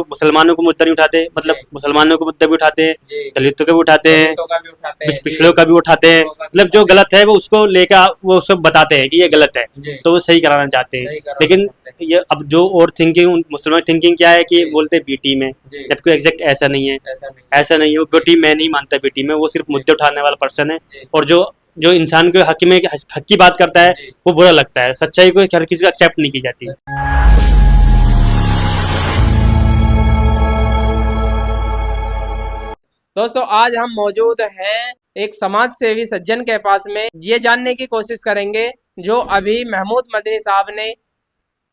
मुसलमानों को मुद्दा नहीं उठाते, मतलब मुसलमानों को मुद्दा भी उठाते हैं, दलितों का भी उठाते हैं, पिछड़ों का भी उठाते हैं। मतलब जो गलत है वो उसको लेकर वो सब बताते हैं कि ये गलत है, तो वो सही कराना चाहते हैं। लेकिन ये अब जो और थिंकिंग, मुसलमान थिंकिंग क्या है कि बोलते हैं बी टीम है, जबकि एग्जैक्ट ऐसा नहीं है। ऐसा नहीं है, वो बी टीम मैं नहीं मानता बी टीम है, वो सिर्फ मुद्दे उठाने वाला पर्सन है। और जो इंसान के हक की बात करता है वो बुरा लगता है। सच्चाई को हर किसी को एक्सेप्ट नहीं की जाती। दोस्तों आज हम मौजूद हैं एक समाज सेवी सज्जन के पास में। ये जानने की कोशिश करेंगे जो अभी महमूद मदनी साहब ने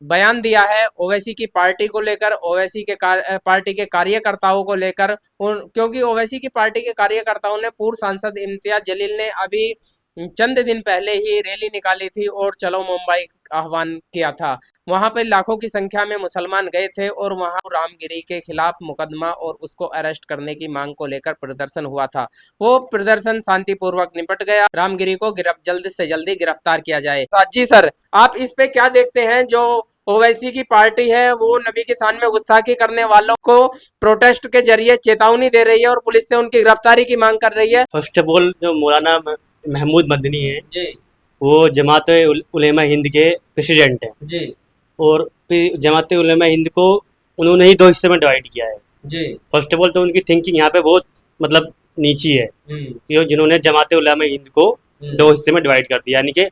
बयान दिया है ओवैसी की पार्टी को लेकर, ओवैसी के पार्टी के कार्यकर्ताओं को लेकर। क्योंकि ओवैसी की पार्टी के कार्यकर्ताओं ने पूर्व सांसद इम्तियाज जलील ने अभी चंद दिन पहले ही रैली निकाली थी और चलो मुंबई आह्वान किया था। वहां पर लाखों की संख्या में मुसलमान गए थे और वहां रामगिरी के खिलाफ मुकदमा और उसको अरेस्ट करने की मांग को लेकर प्रदर्शन हुआ था। वो प्रदर्शन शांतिपूर्वक निपट गया। रामगिरी को जल्द से जल्दी गिरफ्तार किया जाए। जी सर, आप इस पे क्या देखते हैं? जो ओवैसी की पार्टी है वो नबी की शान में गुस्ताखी करने वालों को प्रोटेस्ट के जरिए चेतावनी दे रही है और पुलिस से उनकी गिरफ्तारी की मांग कर रही है। फर्स्ट ऑफ ऑल जो मौलाना महमूद मदनी है जी, वो जमात उलेमा हिंद के प्रेसिडेंट हैं जी। और जमात उलेमा हिंद को उन्होंने ही दो हिस्से में डिवाइड किया है जी। फर्स्ट ऑफ ऑल तो उनकी थिंकिंग यहाँ पे बहुत मतलब नीची है, जिन्होंने जमात उलेमा हिंद को दो हिस्से में डिवाइड कर दिया, यानी कि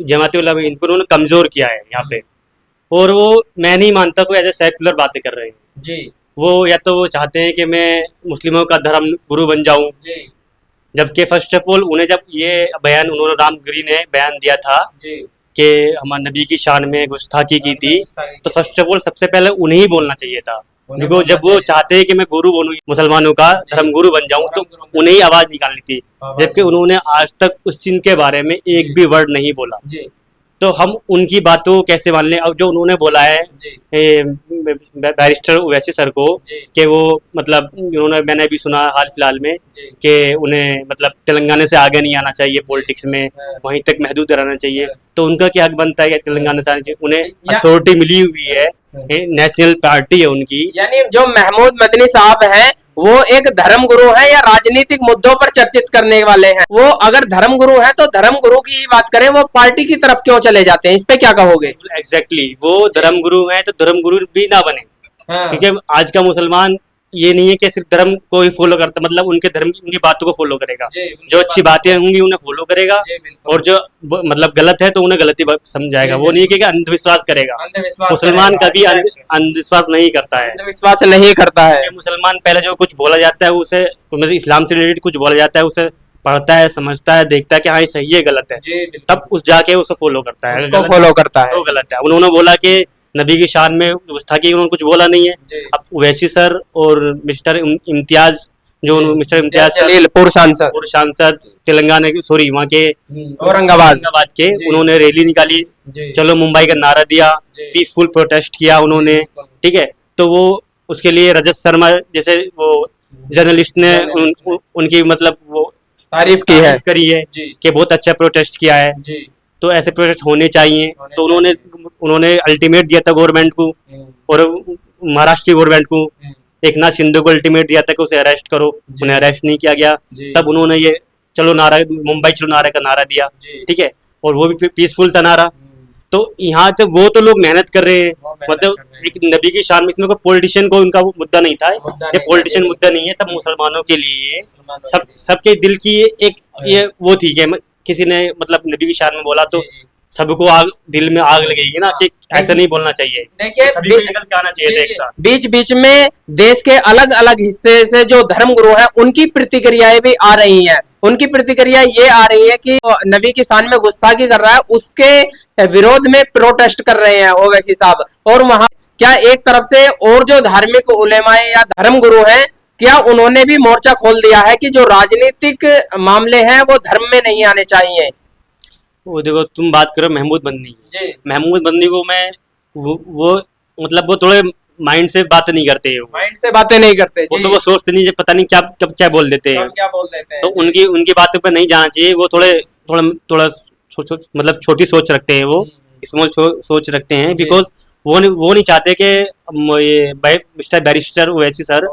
जमात उलेमा हिंद को उन्होंने कमजोर किया है यहाँ पे। और वो मैं नहीं मानता कोई ऐसे सेकुलर बातें कर रहे हैं जी। वो या तो वो चाहते हैं कि मैं मुस्लिमों का धर्म गुरु बन जाऊं, जबकि फर्स्ट ऑफ ऑल उन्हें जब ये बयान उन्होंने रामगिरी ने बयान दिया था कि हमारे नबी की शान में गुस्ताखी की थी, तो फर्स्ट ऑफ ऑल सबसे पहले उन्हें ही बोलना चाहिए था। क्योंकि जब वो चाहते हैं कि मैं गुरु बनूं, मुसलमानों का धर्म गुरु बन जाऊं, तो उन्हें ही आवाज निकालनी थी, जबकि उन्होंने आज तक उस चीज के बारे में एक भी वर्ड नहीं बोला। तो हम उनकी बातों को कैसे मान लें? अब जो उन्होंने बोला है बैरिस्टर ओवैसी सर को कि वो मतलब उन्होंने, मैंने अभी सुना हाल फिलहाल में कि उन्हें मतलब तेलंगाना से आगे नहीं आना चाहिए पॉलिटिक्स में, वहीं तक महदूद रहना चाहिए। तो उनका क्या हक बनता है कि तेलंगाना से आना चाहिए? उन्हें अथॉरिटी मिली हुई है, नेशनल पार्टी है उनकी। यानी जो महमूद मदनी साहब हैं वो एक धर्म गुरु है या राजनीतिक मुद्दों पर चर्चित करने वाले हैं? वो अगर धर्म गुरु हैं तो धर्म गुरु की ही बात करें, वो पार्टी की तरफ क्यों चले जाते हैं? इस पे क्या कहोगे? एग्जैक्टली वो धर्म गुरु हैं तो धर्म गुरु भी ना बने। क्योंकि आज का मुसलमान ये नहीं है कि सिर्फ धर्म को ही फॉलो करता, मतलब उनके धर्म की उनकी बातों को फॉलो करेगा। जो अच्छी बातें होंगी उन्हें फॉलो करेगा, और जो मतलब गलत है तो उन्हें गलती समझाएगा। वो नहीं है कि अंधविश्वास करेगा। मुसलमान कभी अंधविश्वास नहीं करता है, अंधविश्वास नहीं करता है। मुसलमान पहले जो कुछ बोला जाता है उसे, मतलब इस्लाम से रिलेटेड कुछ बोला जाता है उसे पढ़ता है, समझता है, देखता है कि हाँ ये सही है गलत है, तब उस जाके उसे फॉलो करता है। फॉलो करता है वो गलत है। उन्होंने बोला कि नबी की शान में गुस्ताखी, उन्होंने कुछ बोला नहीं है। अब ओवैसी सर और मिस्टर इम्तियाज, जो मिस्टर इम्तियाज पूर्व सांसद तेलंगाना के, सॉरी वहाँ के औरंगाबाद के, उन्होंने रैली निकाली, चलो मुंबई का नारा दिया, पीसफुल प्रोटेस्ट किया उन्होंने, ठीक है। तो वो उसके लिए रजत शर्मा जैसे वो जर्नलिस्ट ने उनकी मतलब वो तारीफ करी है कि बहुत अच्छा प्रोटेस्ट किया है। तो ऐसे प्रोटेस्ट होने चाहिए। तो उन्होंने अल्टीमेट दिया था गवर्नमेंट को और महाराष्ट्र की गवर्नमेंट को, एक नाथ शिंदे को अल्टीमेट दिया था कि उसे अरेस्ट करो, उन्हें अरेस्ट नहीं किया गया। तब उन्होंने ये चलो नारा, मुंबई चलो नारे का नारा दिया, ठीक है, और वो भी पीसफुल था नारा। तो यहाँ जब वो तो लोग मेहनत कर रहे हैं, मतलब एक नबी की शान में, इसमें कोई पॉलिटिशियन को उनका मुद्दा नहीं था, ये पॉलिटिशियन मुद्दा नहीं है, सब मुसलमानों के लिए, सबके दिल की एक ये वो थी कि किसी ने मतलब नबी की शान में बोला तो सबको दिल में आग लगेगी ना कि ऐसा नहीं बोलना चाहिए। देखिए निकल के आना चाहिए एक साथ। बीच बीच में देश के अलग अलग हिस्से से जो धर्म गुरु हैं उनकी प्रतिक्रियाएं भी आ रही हैं। उनकी प्रतिक्रिया ये आ रही है कि नबी की शान में गुस्ताखी कर रहा है, उसके विरोध में प्रोटेस्ट कर रहे हैं ओवैसी साहब। और वहां क्या एक तरफ से और जो धार्मिक उलेमाए या धर्म गुरु हैं, क्या उन्होंने भी मोर्चा खोल दिया है कि जो राजनीतिक मामले हैं वो धर्म में नहीं आने चाहिए? वो देखो, तुम बात करो महमूद बंदी, महमूद बंदी को मैं वो मतलब वो थोड़े माइंड से बातें नहीं करते, माइंड से बातें नहीं करते, वो सोचते नहीं, पता नहीं क्या कब क्या बोल देते हैं, तो उनकी बातों पर नहीं जाना चाहिए। वो थोड़ा मतलब छोटी सोच रखते हैं, वो स्मॉल सोच रखते हैं, बिकॉज वो नहीं चाहते कि ये मिस्टर बैरिस्टर ओवैसी सर,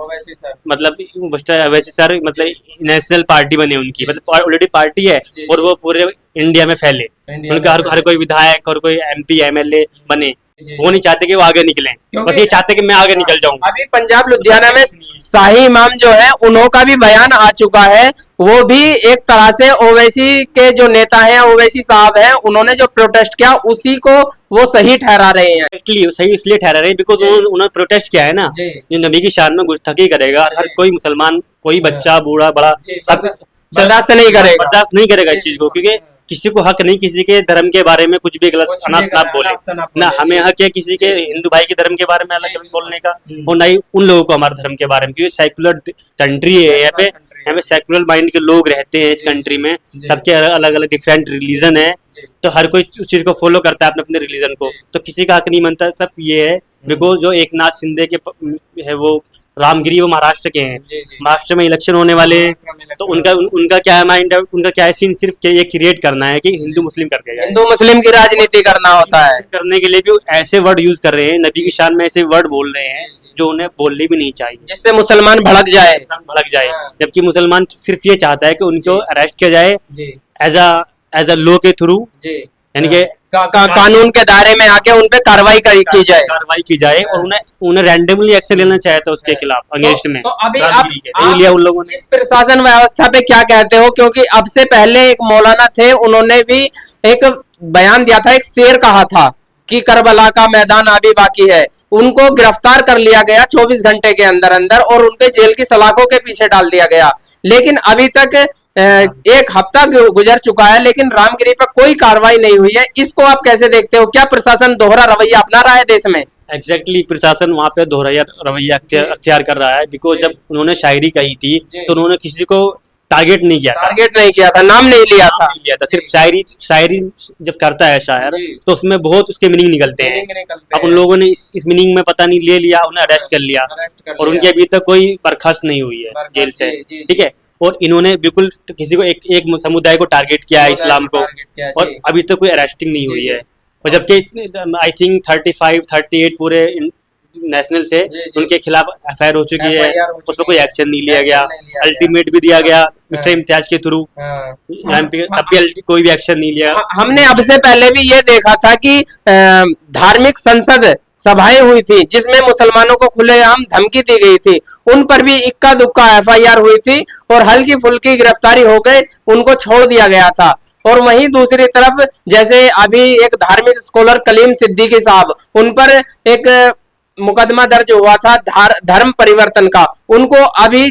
मतलब मिस्टर ओवैसी सर मतलब नेशनल पार्टी बने उनकी, मतलब ऑलरेडी पार्टी है और वो पूरे इंडिया में फैले, उनका हर कोई विधायक और कोई MP MLA बने। वो नहीं चाहते कि वो आगे निकले, बस ये चाहते कि मैं आगे निकल जाऊं। अभी पंजाब लुधियाना में शाही इमाम जो है उन्हों का भी बयान आ चुका है, वो भी एक तरह से ओवैसी के जो नेता हैं, ओवैसी साहब हैं, उन्होंने जो प्रोटेस्ट किया उसी को वो सही ठहरा रहे हैं। एक्चुअली सही इसलिए ठहरा रहे हैं बिकॉज उन्होंने प्रोटेस्ट किया है ना, जो नबी की शान में गुस्ताखी करेगा, हर कोई मुसलमान, कोई बच्चा बूढ़ा बड़ा सब बर्दाश्त नहीं करेगा इस चीज को, क्योंकि किसी को हक नहीं किसी के धर्म के बारे में कुछ भी गलत अनाप शनाप बोले ना। हमें हक है किसी के हिंदू भाई के धर्म के बारे में अलग गलत बोलने का, और ना ही उन लोगों को हमारे धर्म के बारे में, क्योंकि सेकुलर कंट्री है यहाँ पे सेकुलर माइंड के लोग रहते हैं इस कंट्री में, सबके अलग अलग डिफरेंट रिलीजन है, तो हर कोई उस चीज को फॉलो करता है अपने अपने रिलीजन को, तो किसी का हक नहीं बनता। सब ये है बिकॉज जो एकनाथ शिंदे के है वो रामगिरी, वो महाराष्ट्र के हैं, महाराष्ट्र में इलेक्शन होने वाले हैं, तो उनका क्या है माइंड है, उनका क्या है सीन, सिर्फ ये क्रिएट करना है कि हिंदू मुस्लिम कर दिया जाए, हिंदू मुस्लिम की राजनीति करना होता है। करने के लिए भी ऐसे वर्ड यूज कर रहे हैं, नबी की शान में ऐसे वर्ड बोल रहे हैं जो उन्हें बोलने भी नहीं चाहिए, जिससे मुसलमान भड़क जाए। जबकि मुसलमान सिर्फ ये चाहता है कि उनको अरेस्ट किया जाए एज अ लॉ के थ्रू, यानी कि कानून के दायरे में आके उन पे कार्रवाई की जाए और उन्हें रैंडमली एक्शन लेना चाहे था उसके खिलाफ अगेंस्ट में। तो अभी आप लिया उन लोगों ने। इस प्रशासन व्यवस्था पे क्या कहते हो, क्योंकि अब से पहले एक मौलाना थे, उन्होंने भी एक बयान दिया था, एक शेर कहा था कि करबला का मैदान अभी बाकी है, उनको गिरफ्तार कर लिया गया 24 घंटे के अंदर अंदर और उनके जेल की सलाखों के पीछे डाल दिया गया, लेकिन अभी तक एक हफ्ता गुजर चुका है लेकिन रामगिरी पर कोई कार्रवाई नहीं हुई है। इसको आप कैसे देखते हो, क्या प्रशासन दोहरा रवैया अपना रहा है देश में? एग्जैक्टली प्रशासन वहाँ पे दोहरा रवैया अख्तियार कर रहा है, बिकॉज जब उन्होंने शायरी कही थी तो उन्होंने किसी को टारगेट नहीं किया था, नाम नहीं लिया था। सिर्फ शायरी जब करता है शायर तो उसमें बहुत उसके मीनिंग निकलते हैं। अब उन लोगों ने इस मीनिंग में पता नहीं ले लिया, उन्हें अरेस्ट कर लिया और उनकी अभी तक कोई बर्खास्त नहीं हुई है जेल से, ठीक है। और इन्होंने बिल्कुल किसी को एक समुदाय को टारगेट किया है, इस्लाम को, और अभी तक कोई अरेस्टिंग नहीं हुई है। और जबकि आई थिंक 35-38 पूरे नेशनल से उनके खिलाफ FIR हो चुकी है, उस पर कोई एक्शन नहीं लिया गया, अल्टीमेट भी दिया गया मिस्टर इम्तियाज के थ्रू, तब भी कोई भी एक्शन नहीं लिया। हमने अब से पहले भी ये देखा था कि धार्मिक संसद सभाएं हुई थी जिसमें मुसलमानों को खुलेआम धमकी दी गई थी, उन पर भी इक्का दुक्का FIR हुई थी और हल्की फुल्की गिरफ्तारी हो गई, उनको छोड़ दिया गया था। और वहीं दूसरी तरफ जैसे अभी एक धार्मिक स्कॉलर कलीम सिद्दीकी साहब, उन पर एक मुकदमा दर्ज हुआ था धर्म परिवर्तन का, उनको अभी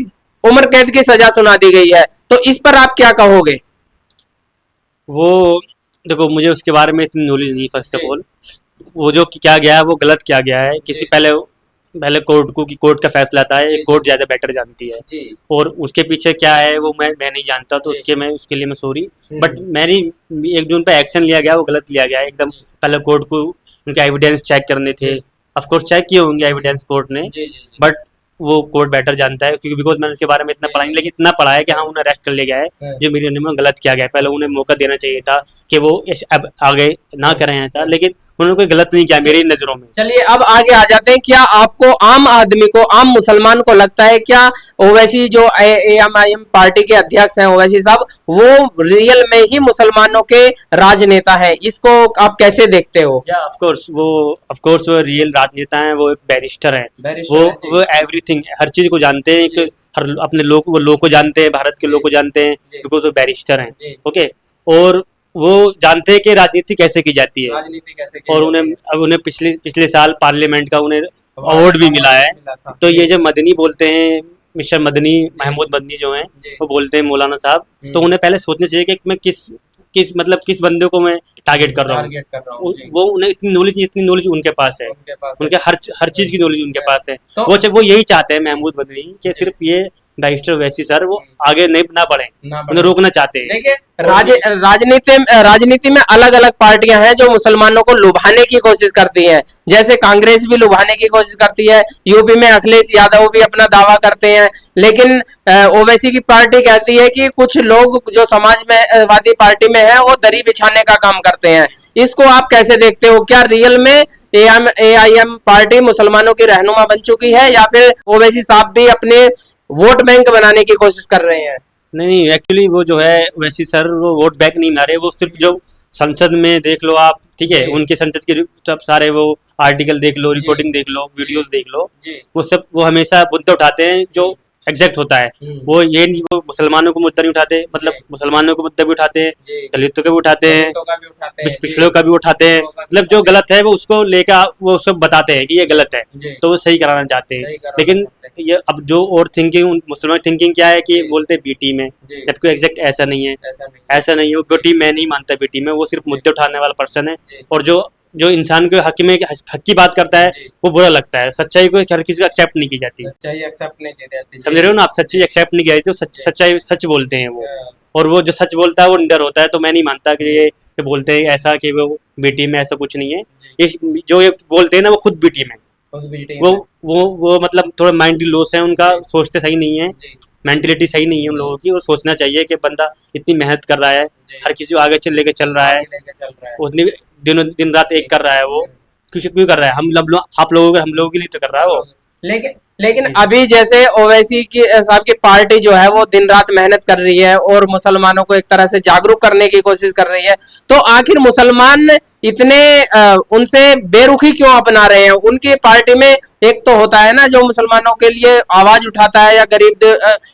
उम्र कैद की सजा सुना दी गई है, तो इस पर आप क्या कहोगे? वो देखो मुझे उसके बारे में इतनी नॉलेज नहीं, फर्स्ट ऑफ ऑल वो जो क्या गया है वो गलत क्या गया है, किसी पहले कोर्ट का फैसला था, एक कोर्ट ज्यादा बेटर जानती है, और उसके पीछे क्या है वो मैं नहीं जानता, तो उसके लिए मैं सॉरी, बट मेरी एक जो उन पे एक्शन लिया गया वो गलत लिया गया एकदम। पहले कोर्ट को उनके एविडेंस चेक करने थे, ऑफ कोर्स चेक किए होंगे एविडेंस कोर्ट ने, बट वो कोर्ट बेटर जानता है, क्योंकि बिकॉज मैंने उसके बारे में इतना पढ़ा नहीं, लेकिन इतना पढ़ा है कि हाँ उन्हें अरेस्ट कर लिया गया है, जो मेरी नज़र में गलत किया गया है। पहले उन्हें मौका देना चाहिए था कि वो अब आगे ना करें ऐसा, लेकिन उन्होंने कोई गलत नहीं किया मेरी नजरों में। चलिए अब आगे आ जाते हैं। क्या आपको आम आदमी को, आम मुसलमान को लगता है क्या ओवैसी जो AMIM पार्टी के अध्यक्ष हैं ओवैसी साहब, वो रियल में ही मुसलमानों के राजनेता हैं? इसको आप कैसे देखते हो? या ऑफ कोर्स वो रियल राजनेता हैं, वो एक बैरिस्टर हैं, वो एवरीथिंग हर चीज को जानते हैं, हर अपने लोग को जानते हैं, भारत के लोग को जानते हैं, बिकॉज वो बैरिस्टर हैं, ओके। और वो जानते हैं कि राजनीति कैसे की जाती है, और उन्हें पिछले साल पार्लियामेंट का उन्हें अवार्ड भी मिला है। तो ये जो मदनी बोलते हैं, मिस्टर मदनी, महमूद मदनी जो हैं, वो बोलते हैं मौलाना साहब, तो उन्हें पहले सोचना चाहिए कि मैं किस बंदे को मैं टारगेट कर रहा हूँ। वो उन्हें इतनी नॉलेज उनके पास है, उनके हर चीज की नॉलेज उनके पास है। वो यही चाहते हैं महमूद मदनी कि सिर्फ ये बैरिस्टर ओवैसी सर वो आगे नहीं ना बढ़े, उन्हें रोकना चाहते हैं। देखिए राजनीति में अलग अलग पार्टियां हैं जो मुसलमानों को लुभाने की कोशिश करती हैं, जैसे कांग्रेस भी लुभाने की कोशिश करती है, यूपी में अखिलेश यादव भी अपना दावा करते हैं, लेकिन ओवैसी की पार्टी कहती है कि कुछ लोग जो समाजवादी पार्टी में है वो दरी बिछाने का काम करते हैं। इसको आप कैसे देखते हो? क्या रियल में AIM पार्टी मुसलमानों की रहनुमा बन चुकी है या फिर ओवैसी साहब भी अपने वोट बैंक बनाने की कोशिश कर रहे हैं? नहीं, एक्चुअली वो जो है वैसी सर वो वोट बैंक नहीं बना रहे, वो सिर्फ जो संसद में देख लो आप, ठीक है, उनके संसद के सब सारे वो आर्टिकल देख लो, रिपोर्टिंग देख लो, वीडियोस देख लो, वो सब वो हमेशा मुद्दे उठाते हैं जो एग्जैक्ट होता है। वो ये नहीं, वो मुसलमानों को मुद्दा नहीं उठाते, मतलब मुसलमानों को मुद्दा भी उठाते हैं, दलितों का भी उठाते हैं, पिछड़ों का भी उठाते हैं, मतलब जो गलत है वो उसको लेकर वो सब बताते हैं कि ये गलत है, तो वो सही कराना चाहते हैं। लेकिन ये अब जो और थिंकिंग मुसलमान थिंकिंग क्या है कि बोलते हैं बीटी में, जबकि एग्जैक्ट ऐसा नहीं है, ऐसा नहीं है। वो बीटी मैं नहीं मानता बीटी में, वो सिर्फ मुद्दे उठाने वाला पर्सन है, और जो इंसान को हक में हक की बात करता है वो बुरा लगता है। सच्चाई को हर किसी को एक्सेप्ट नहीं की जाती, सच्चाई एक्सेप्ट नहीं की जाती, समझ रहे हो ना आप? सच्चाई एक्सेप्ट नहीं की जाती, तो सच्चाई सच बोलते हैं वो, और वो जो सच बोलता है वो निडर होता है। तो मैं नहीं मानता कि ये बोलते हैं ऐसा कि वो बीटी में ऐसा कुछ नहीं है। ये जो ये बोलते हैं ना वो खुद बीटी में, वो मतलब थोड़ा माइंडली लॉस है उनका, सोचते सही नहीं है, मेंटलिटी सही नहीं है उन लोगों की। और सोचना चाहिए कि बंदा इतनी मेहनत कर रहा है, हर किसी को आगे लेके चल रहा है, उतनी दिन रात एक कर रहा है, वो क्यों कर रहा है? हम लोगों के लिए तो कर रहा है वो। लेकिन अभी जैसे ओवैसी की साहब की पार्टी जो है वो दिन रात मेहनत कर रही है और मुसलमानों को एक तरह से जागरूक करने की कोशिश कर रही है, तो आखिर मुसलमान इतने उनसे बेरुखी क्यों अपना रहे हैं? उनकी पार्टी में एक तो होता है ना जो मुसलमानों के लिए आवाज उठाता है या गरीब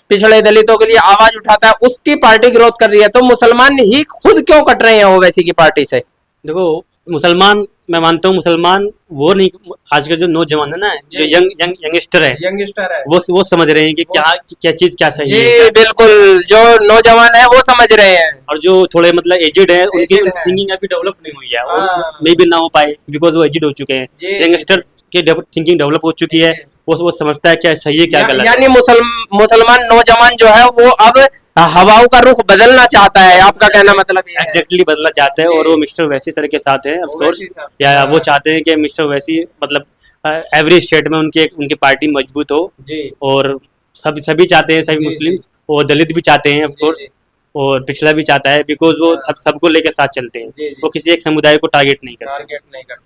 पिछड़े दलितों के लिए आवाज उठाता है, उसकी पार्टी विरोध कर रही है, तो मुसलमान ही खुद क्यों कट रहे हैं ओवैसी की पार्टी से? देखो मुसलमान, मैं मानता हूँ मुसलमान वो नहीं, आज का जो नौजवान है ना, जो यंगस्टर है वो समझ रहे हैं कि क्या चीज क्या सही है। बिल्कुल, जो नौजवान है वो समझ रहे हैं, और जो थोड़े मतलब एजिड है उनकी थिंकिंग अभी डेवलप नहीं हुई है, और मे भी ना हो पाए बिकॉज वो एजिड हो चुके हैं। यंगस्टर की थिंकिंग डेवलप हो चुकी है, वो समझता है क्या सही है क्या गलत है। यानी मुसलमान नौजवान जो है वो अब हवाओं का रुख बदलना चाहता है, आपका कहना मतलब ये है? एग्जैक्टली बदलना चाहते हैं, और वो मिस्टर ओवैसी सर के साथ है ऑफ कोर्स, या वो चाहते हैं कि मिस्टर ओवैसी मतलब एवरी स्टेट में उनकी पार्टी मजबूत हो, और सभी चाहते हैं, सभी मुस्लिम्स और दलित भी चाहते हैं ऑफ कोर्स, और पिछला भी चाहता है, बिकॉज वो सबको लेकर साथ चलते हैं। वो किसी एक समुदाय को टारगेट नहीं करते,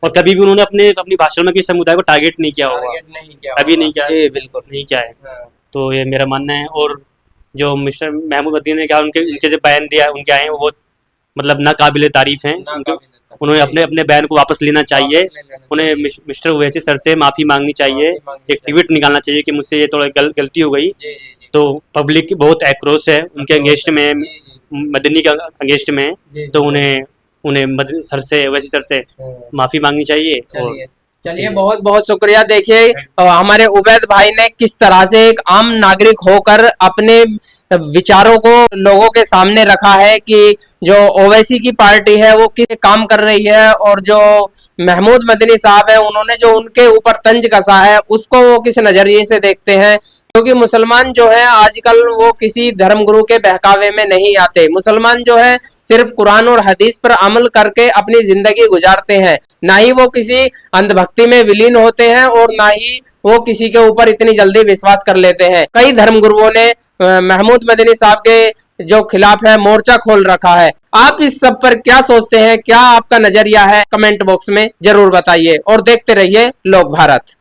और कभी भी उन्होंने अपनी भाषण में किसी समुदाय को टारगेट नहीं किया होगा, कभी नहीं किया, बिल्कुल नहीं किया है। तो ये मेरा मानना है। और जो मिस्टर महमूद मदनी ने कहा, उनके जो बयान दिया उनके आए वो मतलब ना काबिल तारीफ हैं। उन्होंने अपने बयान को वापस लेना चाहिए, उन्हें मिस्टर ओवैसी सर से माफी मांगनी चाहिए, एक ट्वीट निकालना चाहिए कि मुझसे ये थोड़ा गलती हो गई। तो पब्लिक बहुत एक्रोश है उनके अगेंस्ट में, मदनी के अगेंस्ट में, तो उन्हें सर से ओवैसी सर से माफी मांगनी चाहिए। चलिए बहुत बहुत शुक्रिया। देखिए हमारे उबैद भाई ने किस तरह से एक आम नागरिक होकर अपने विचारों को लोगों के सामने रखा है कि जो ओवैसी की पार्टी है वो किस काम कर रही है, और जो महमूद मदनी साहब है उन्होंने जो उनके ऊपर तंज कसा है उसको वो किस नजरिए से देखते हैं। क्योंकि मुसलमान जो है आजकल वो किसी धर्मगुरु के बहकावे में नहीं आते। मुसलमान जो है सिर्फ कुरान और हदीस पर अमल करके अपनी जिंदगी गुजारते हैं, ना ही वो किसी अंधभक्ति में विलीन होते हैं, और ना ही वो किसी के ऊपर इतनी जल्दी विश्वास कर लेते हैं। कई धर्मगुरुओं ने महमूद मदनी साहब के जो खिलाफ है मोर्चा खोल रखा है। आप इस सब पर क्या सोचते हैं? क्या आपका नजरिया है? कमेंट बॉक्स में जरूर बताइए, और देखते रहिए लोक भारत।